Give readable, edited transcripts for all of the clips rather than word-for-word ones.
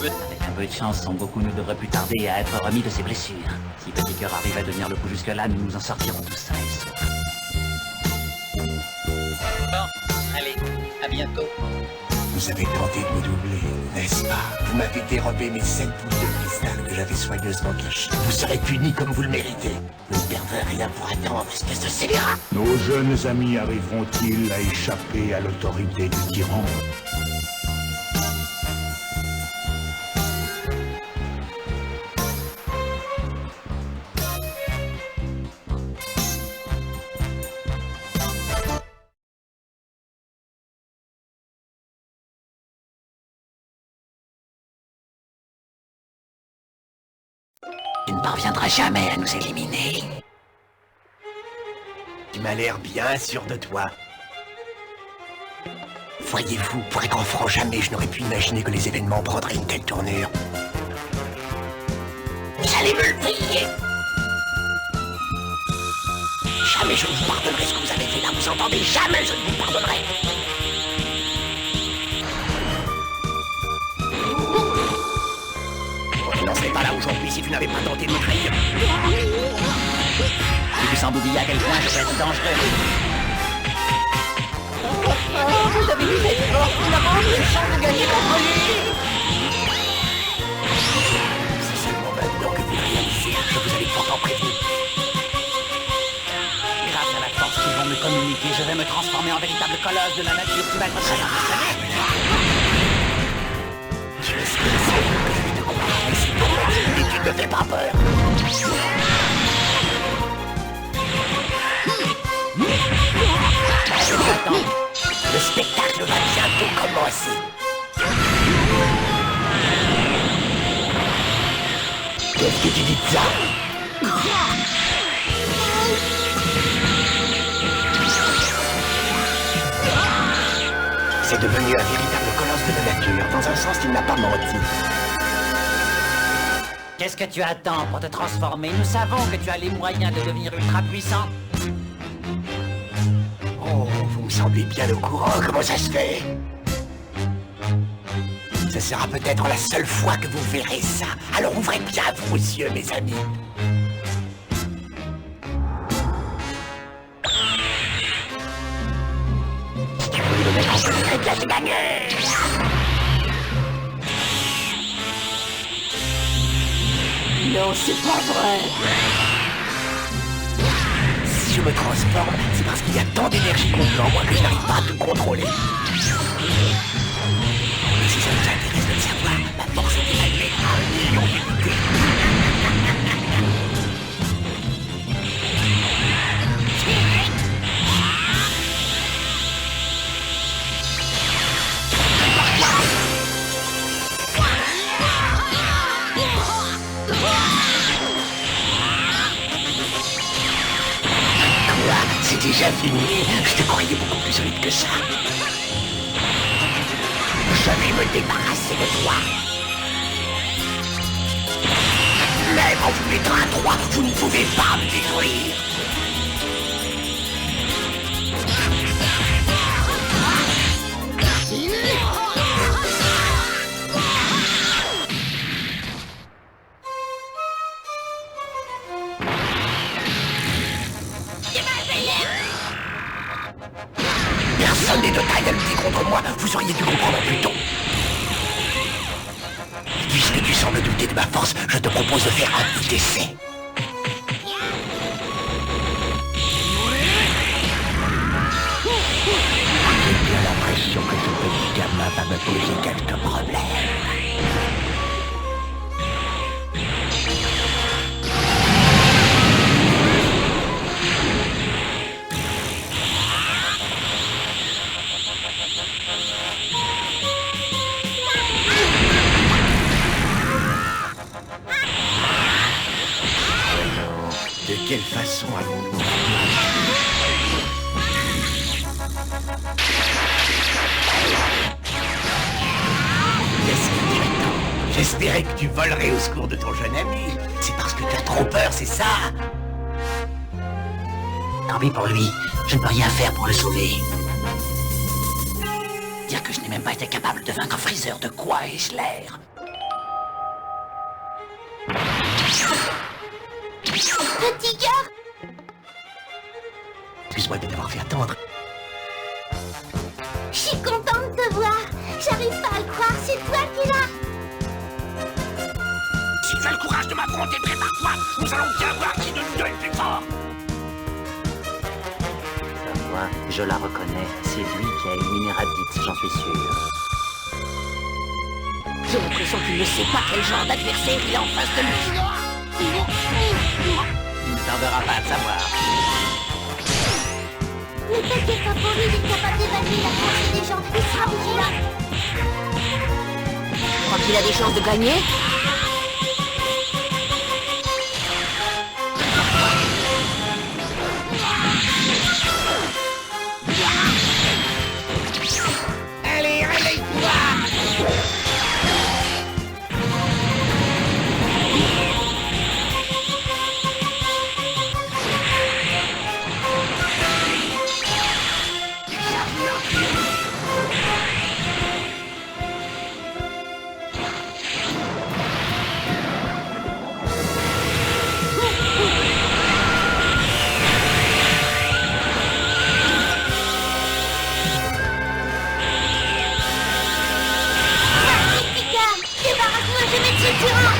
Avec un peu de chance, Son Goku ne devrait plus tarder à être remis de ses blessures. Si Petit Cœur arrive à tenir le coup jusque-là, nous nous en sortirons tous sains et saufs. Bon, allez, à bientôt. Vous avez tenté de me doubler, n'est-ce pas? Vous m'avez dérobé mes 7 boules de cristal que j'avais soigneusement cachées. Vous serez puni comme vous le méritez. Vous ne perdrez rien pour attendre, espèce de scélérat. Nos jeunes amis arriveront-ils à échapper à l'autorité du tyran? Tu ne parviendras jamais à nous éliminer. Tu m'as l'air bien sûr de toi. Voyez-vous, pour être franc, jamais je n'aurais pu imaginer que les événements prendraient une telle tournure. Vous allez me le payer. Jamais je ne vous pardonnerai ce que vous avez fait là, vous entendez? Jamais je ne vous pardonnerai. Je n'en serais pas là aujourd'hui si tu n'avais pas tenté de me trahir. Tu sens d'oublier à quel point je peux être dangereux. Vous avez vu cette force, finalement, j'ai chance de gagner contre lui. C'est seulement maintenant que vous le réalisez, je vous avais pourtant prévenu. Grâce à la force qu'ils vont me communiquer, je vais me transformer en véritable colosse de la nature qui va être très impressionnée. Je sais que je vais te comprendre ici, mais tu ne me fais pas peur. Le spectacle va bientôt commencer. Qu'est-ce que tu dis de ça? C'est devenu un véritable colosse de la nature. Dans un sens, il n'a pas menti. Qu'est-ce que tu attends pour te transformer? Nous savons que tu as les moyens de devenir ultra puissant. Oh, vous me semblez bien au courant, comment ça se fait? Ce sera peut-être la seule fois que vous verrez ça. Alors ouvrez bien vos yeux, mes amis. Si tu voulais le mettre en secret, bien c'est gagné. Non, c'est pas vrai. Si je me transforme, c'est parce qu'il y a tant d'énergie contenue en moi que je n'arrive pas à te contrôler. Mais si ça vous intéresse de le savoir, ma force est évaluée à 1 million d'unités. C'est déjà fini. Je te croyais beaucoup plus solide que ça. Je vais me débarrasser de toi. Même en vous mettant à 3, vous ne pouvez pas me détruire. Personne n'est de taille à lutter contre moi, vous auriez dû comprendre plus tôt. Puisque tu sembles douter de ma force, je te propose de faire un petit essai. J'ai bien l'impression que ce petit gamin va me poser quelques problèmes. De quelle façon allons-nous? Qu'est-ce que tu attends? J'espérais que tu volerais au secours de ton jeune ami. C'est parce que tu as trop peur, c'est ça? Tant pis pour lui, je ne peux rien faire pour le sauver. Dire que je n'ai même pas été capable de vaincre Freezer, de quoi ai-je l'air? Petit cœur. Excuse-moi de t'avoir fait attendre. Je suis contente de te voir. J'arrive pas à le croire, c'est toi qui l'as. Si tu as le courage de m'affronter, prépare-toi. Nous allons bien voir qui de nous deux est le plus fort. Moi, je la reconnais. C'est lui qui a éliminé Raditz, j'en suis sûr. J'ai l'impression qu'il ne sait pas quel genre d'adversaire il a en face de lui. Il ne tardera pas à le savoir. Ne t'inquiète pas pour lui, il est capable d'évaluer la force des gens. Il sera vigilant. Tu crois qu'il a des chances de gagner? Allez, réveille-toi! Débarrasse-moi jamais de ce tyran.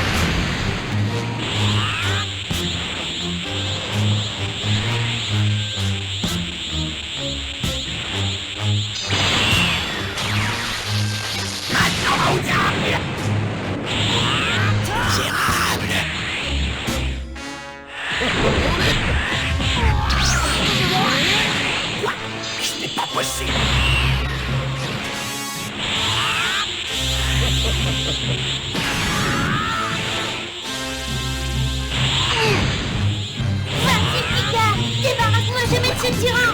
Ce n'est pas possible. Vas-y, Picard. Débarrasse-moi jamais de ce tyran.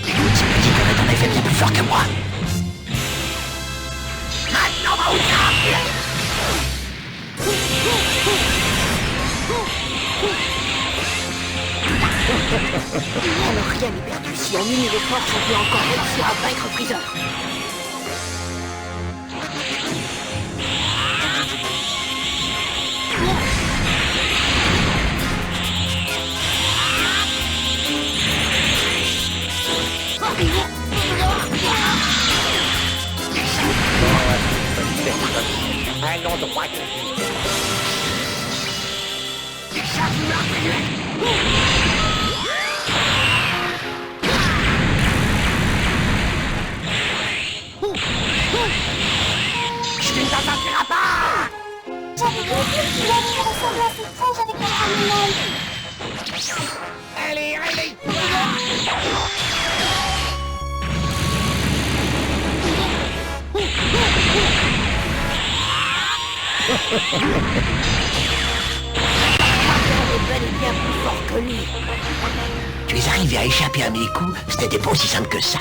Écoute, tu me dis qu'elle est en effet bien plus fort que moi. Maintenant, va au diable. Alors rien n'est perdu. Si en unit les forces, on peut encore réussir à vaincre Freezer. Allons droit. Je ne t'en sortirai pas. J'avais oublié qu'il allait ressembler à ce singe avec un ramolage. Allez, réveille-toi! On est bel et bien plus fort que lui. Tu es arrivé à échapper à mes coups, ce n'était pas aussi simple que ça.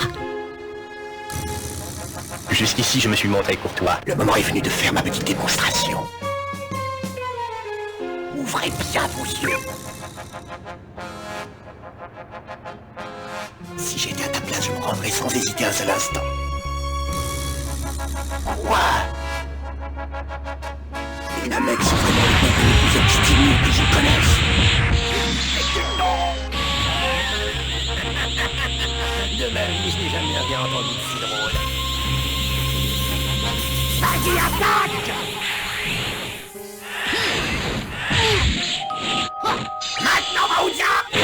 Jusqu'ici, je me suis montré courtois. Le moment est venu de faire ma petite démonstration. Ouvrez bien vos yeux. Si j'étais à ta place, je me rendrais sans hésiter un seul instant. Quoi? Les Namex sont vraiment les peuples les plus obstinés que je connaisse. De ma vie, je n'ai jamais rien entendu de si drôle. Vas-y, attaque! Maintenant, va au diable!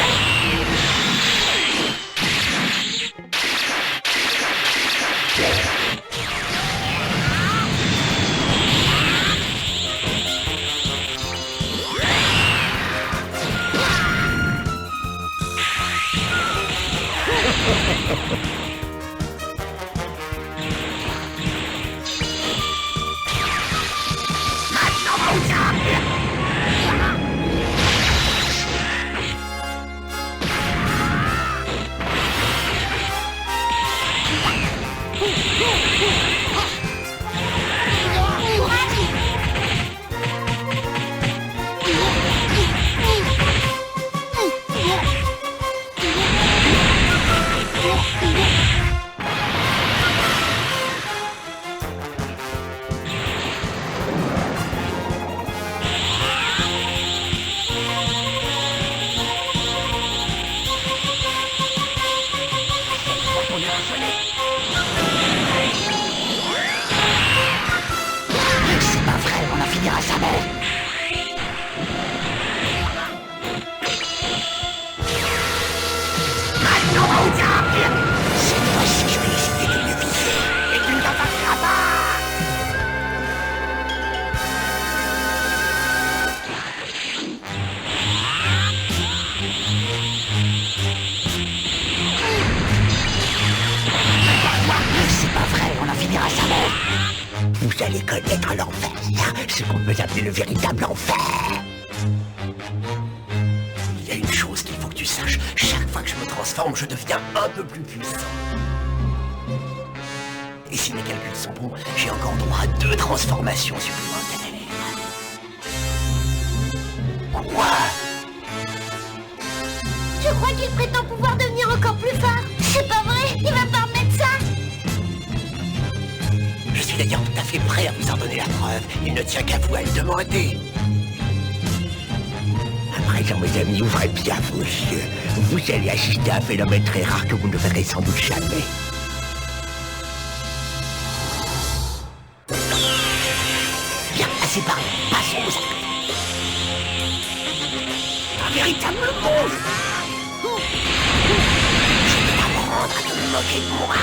Courage! Vous allez connaître l'enfer, ce qu'on peut appeler le véritable enfer. Il y a une chose qu'il faut que tu saches, chaque fois que je me transforme, je deviens un peu plus puissant. Et si mes calculs sont bons, j'ai encore droit à 2 transformations supplémentaires. Quoi? Je crois qu'il prétend pouvoir devenir encore plus fort. C'est pas vrai, il va pas remettre ça. Je suis d'ailleurs tout à fait prêt à vous en donner la preuve. Il ne tient qu'à vous à le demander. À présent, mes amis, ouvrez bien vos yeux. Vous allez assister à un phénomène très rare que vous ne verrez sans doute jamais. Bien, assez parlé. Passons aux actes. Un véritable monstre. Je vais t'apprendre à te moquer de moi.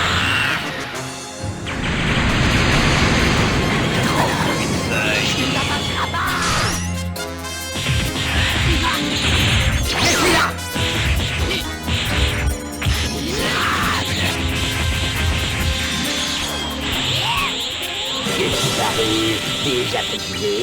Je la passe là-bas. Laisse-la. Qu'est-ce qui t'arrive? Déjà fatigué?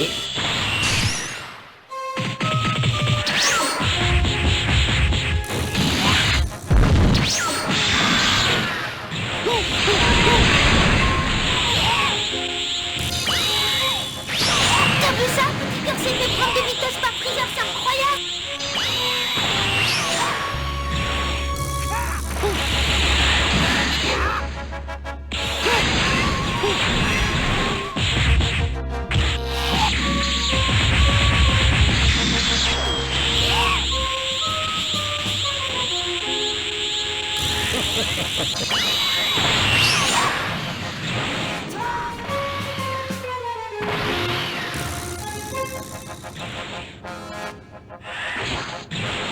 T'as vu ça? Petit cœur s'est fait prendre de vitesse par Freezer, c'est incroyable.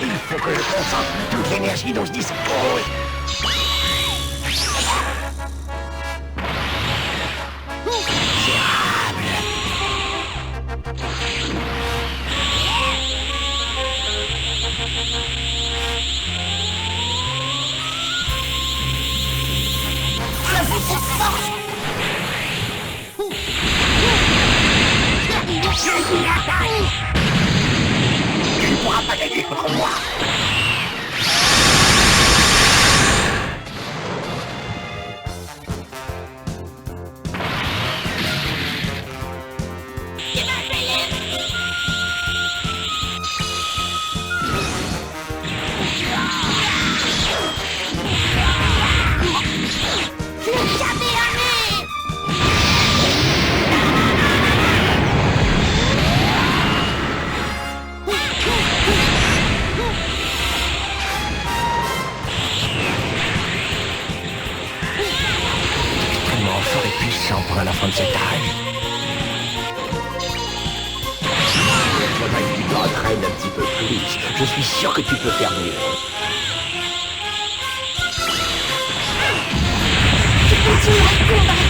Il faut que je concentre toute l'énergie dont je dispose. Tu ne pourras pas gagner contre moi. Extrêmement fort et puissant pour un enfant de cet âge. Il faudrait que tu t'entraînes un petit peu plus. Je suis sûr que tu peux faire mieux. Tu continueras le combat.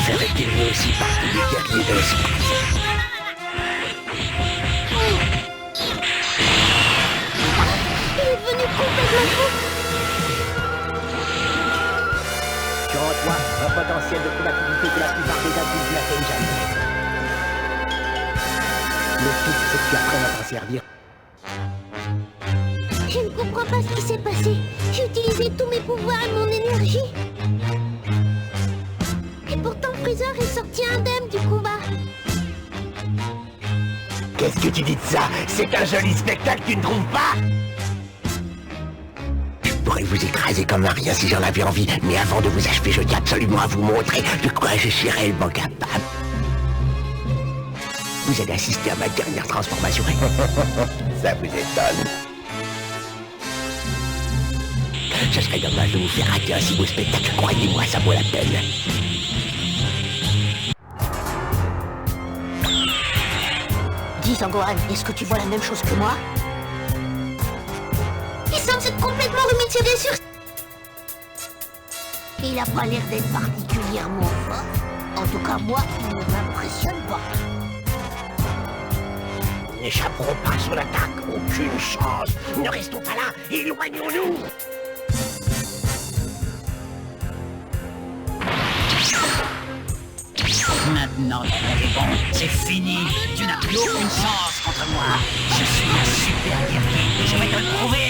Ferait-il mieux aussi partie des guerriers de l'espace? Il est devenu complètement fou. Tu as en toi un potentiel de combativité que la plupart des adultes n'atteignent jamais. Le tout, c'est que tu apprennes à t'en servir. Je ne comprends pas ce qui s'est passé. J'ai utilisé tous mes pouvoirs et mon énergie. Et pourtant Freezer est sorti indemne du combat. Qu'est-ce que tu dis de ça? C'est un joli spectacle, tu ne trouves pas? Je pourrais vous écraser comme un rien si j'en avais envie, mais avant de vous achever, je tiens absolument à vous montrer de quoi je suis réellement capable. Vous allez assister à ma dernière transformation. Ça vous étonne? Ce serait dommage de vous faire rater un si beau spectacle, croyez-moi, ça vaut la peine. Dis, Sangohan, est-ce que tu vois la même chose que moi? Il semble s'être complètement remis de ses blessures. Et il a pas l'air d'être particulièrement fort. En tout cas, moi, il ne m'impressionne pas. n'échapperons pas à son attaque. Aucune chance. Ne restons pas là. Éloignons-nous. Maintenant, tu es bon, c'est fini. Tu n'as plus aucune chance contre moi. Je suis un super guerrier et je vais te le prouver.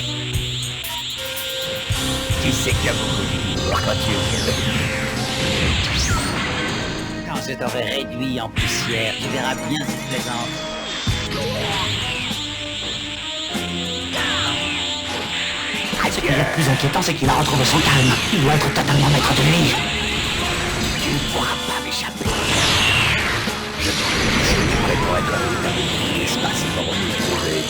Qui c'est qui a beaucoup dit quand tu Quand je t'aurai réduit en poussière, tu verras bien si je plaisante. Ce qui est le plus inquiétant, c'est qu'il a retrouvé son calme. Il doit être totalement maître de lui. Tu ne pourras pas m'échapper. Je te prêt pour être un l'espace pour nous trouver.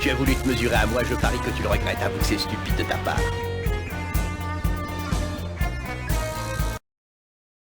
Tu as voulu te mesurer à moi, je parie que tu le regrettes, avoue que c'est stupide de ta part.